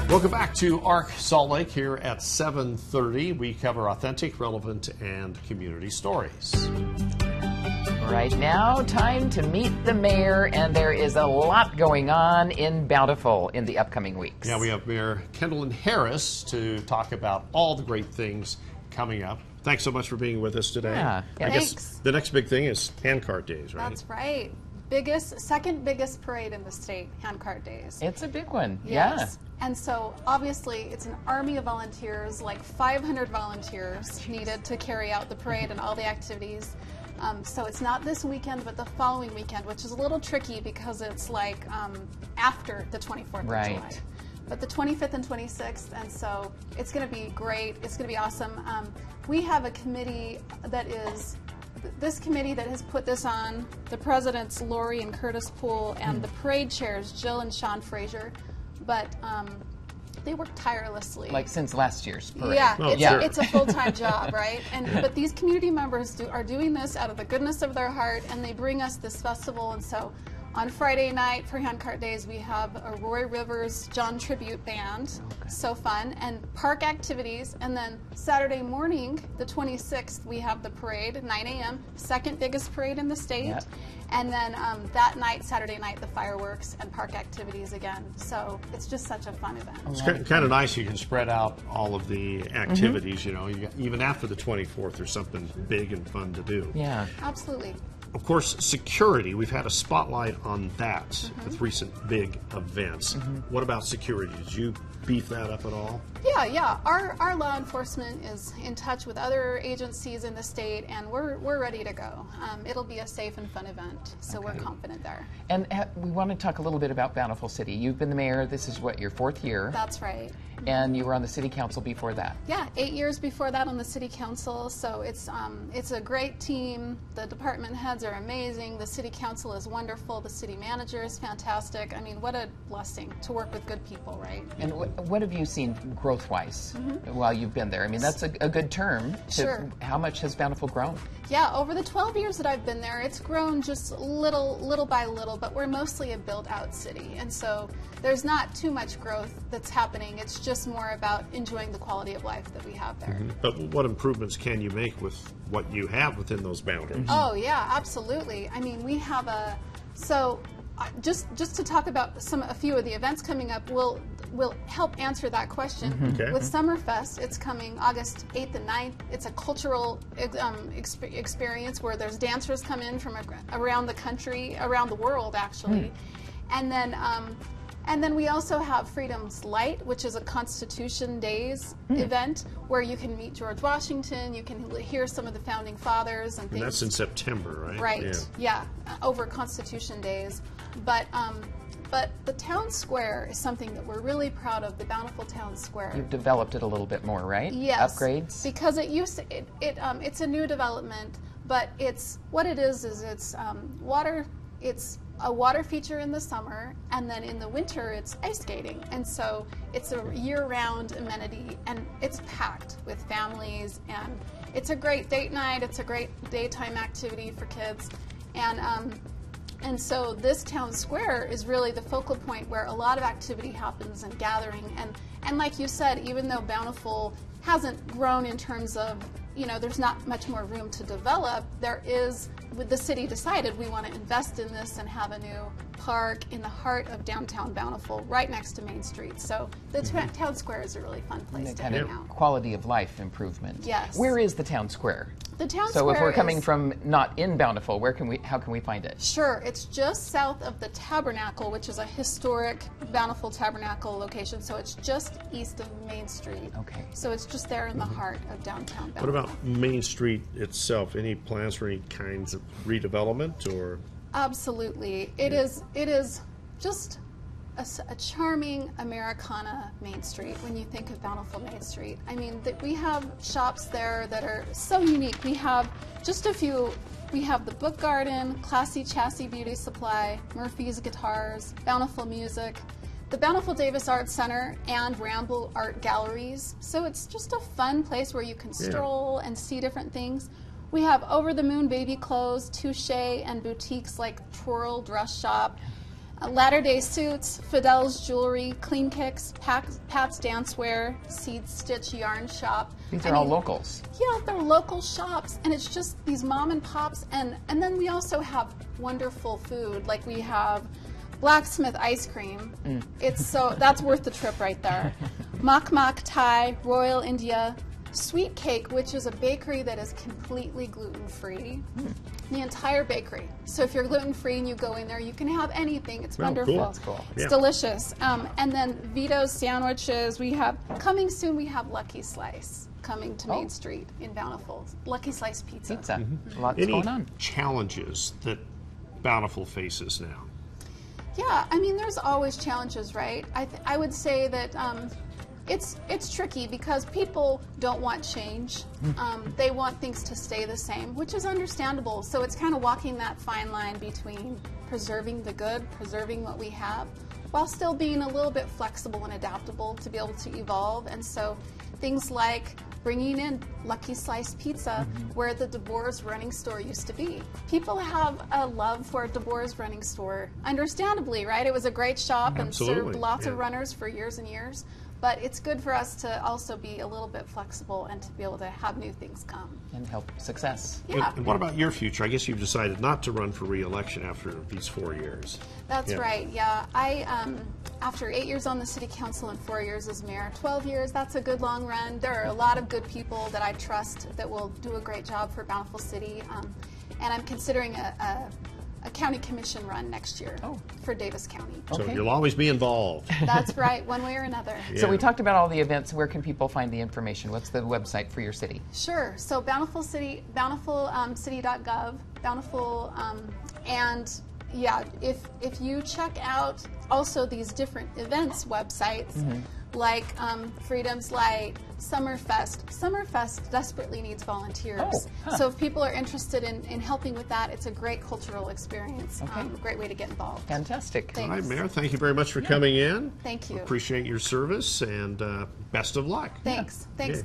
Welcome back to ARC Salt Lake here at 7:30. We cover authentic, relevant, and community stories. Right now, time to meet the mayor, and there is a lot going on in Bountiful in the upcoming weeks. Yeah, we have Mayor Kendalyn Harris to talk about all the great things coming up. Thanks so much for being with us today. Yeah. I Thanks. guess the next big thing is Handcart Days, right? That's right. Second biggest parade in the state, Handcart Days. It's a big one. Yes. And so obviously it's an army of volunteers, like 500 volunteers needed to carry out the parade and all the activities. So it's not this weekend, but the following weekend, which is a little tricky because it's like after the 24th of July. But the 25th and 26th, and so it's going to be great. It's going to be awesome. We have a committee that is, this committee that has put this on, the presidents Lori and Curtis Poole, and the parade chairs Jill and Sean Frazier, but they work tirelessly. Like since last year's parade. Yeah, Sure. it's a full-time job, right? But these community members are doing this out of the goodness of their heart, and they bring us this festival. And so on Friday night for Handcart Days, we have a Roy Rivers John tribute band. Okay. So fun. And park activities. And then Saturday morning, the 26th, we have the parade, 9 a.m., second biggest parade in the state. Yep. And then that night, Saturday night, the fireworks and park activities again. So it's just such a fun event. It's kind of nice you can spread out all of the activities, you know, even after the 24th, there's something big and fun to do. Yeah. Absolutely. Of course, security, we've had a spotlight on that with recent big events. What about security? Did you beef that up at all? Yeah. Our law enforcement is in touch with other agencies in the state, and we're ready to go. It'll be a safe and fun event, so we're confident there. And we want to talk a little bit about Bountiful City. You've been the mayor. This is what, your 4th year? That's right. And you were on the city council before that. Yeah, 8 years before that on the city council. So it's a great team. The department heads are amazing. The city council is wonderful. The city manager is fantastic. I mean, what a blessing to work with good people, right? And what have you seen growth-wise while you've been there? I mean, that's a good term. Sure. How much has Bountiful grown? Yeah, over the 12 years that I've been there, it's grown just little by little, but we're mostly a built-out city. And so there's not too much growth that's happening. It's just more about enjoying the quality of life that we have there. But what improvements can you make with what you have within those boundaries? Oh, yeah, absolutely. I mean, we have just to talk about a few of the events coming up will help answer that question. Okay. With Summerfest, it's coming August 8th and 9th. It's a cultural experience where there's dancers come in from around the country, around the world actually. And then we also have Freedom's Light, which is a Constitution Days event where you can meet George Washington, you can hear some of the founding fathers and things. And that's in September, right? Right, yeah, over Constitution Days. But the town square is something that we're really proud of, the Bountiful Town Square. You've developed it a little bit more, right? Yes. Upgrades? Because it's a new development, but it's a water feature in the summer, and then in the winter it's ice skating. And so it's a year-round amenity, and it's packed with families, and it's a great date night, it's a great daytime activity for kids. And so this town square is really the focal point where a lot of activity happens and gathering. And like you said, even though Bountiful hasn't grown in terms of, there's not much more room to develop, the city decided we want to invest in this and have a new park in the heart of downtown Bountiful, right next to Main Street. So the town square is a really fun place to hang out. Quality of life improvement. Yes. Where is the town square? The town So square if we're coming is, from not in Bountiful, how can we find it? Sure, it's just south of the Tabernacle, which is a historic Bountiful Tabernacle location. So it's just east of Main Street. Okay. So it's just there in the heart of downtown Bountiful. What about Main Street itself? Any plans for any kinds of redevelopment or? Absolutely. It is just a charming Americana Main Street when you think of Bountiful Main Street. I mean, we have shops there that are so unique. We have just a few. We have the Book Garden, Classy Chassis Beauty Supply, Murphy's Guitars, Bountiful Music, the Bountiful Davis Art Center, and Ramble Art Galleries. So it's just a fun place where you can stroll and see different things. We have Over the Moon baby clothes, Touche, and boutiques like Twirl Dress Shop. Latter-day Suits, Fidel's Jewelry, Clean Kicks, Pat's Dancewear, Seed Stitch Yarn Shop. These are all locals. Yeah, they're local shops, and it's just these mom and pops, and then we also have wonderful food, like we have Blacksmith ice cream. It's so that's worth the trip right there. Mak Mak Thai, Royal India, Sweet Cake, which is a bakery that is completely gluten-free. The entire bakery. So if you're gluten-free and you go in there, you can have anything. It's wonderful. Cool. That's cool. It's Yeah. delicious. And then Vito's sandwiches. We have coming soon. We have Lucky Slice coming to Main Street in Bountiful. Lucky Slice Pizza. Pizza. Lots Any going on. challenges that Bountiful faces now? Yeah, I mean, there's always challenges, right? I would say that it's tricky because people don't want change. They want things to stay the same, which is understandable. So it's kind of walking that fine line between preserving the good, preserving what we have, while still being a little bit flexible and adaptable to be able to evolve. And so things like bringing in Lucky Slice Pizza, where the DeBoer's running store used to be. People have a love for DeBoer's running store, understandably, right? It was a great shop and Absolutely, served lots yeah. of runners for years and years. But it's good for us to also be a little bit flexible and to be able to have new things come. And help success. Yeah, And what about your future? I guess you've decided not to run for re-election after these 4 years. that's Yeah. right. Yeah, I after 8 years on the city council and 4 years as mayor, 12 years. That's a good long run. There are a lot of good people that I trust that will do a great job for Bountiful City, and I'm considering a county commission run next year for Davis County. So Okay. you'll always be involved. That's right, one way or another. So we Yeah. talked about all the events. Where can people find the information? What's the website for your city? Sure. So Bountiful City, bountifulcity.gov, Bountiful, and yeah, if you check out also these different events websites, like Freedom's Light, Summerfest desperately needs volunteers. So if people are interested in helping with that, it's a great cultural experience, a great way to get involved. Fantastic. Thanks. All right, Mayor, thank you very much for coming in. Thank you. Appreciate your service and best of luck. Thanks. Thanks, Yeah.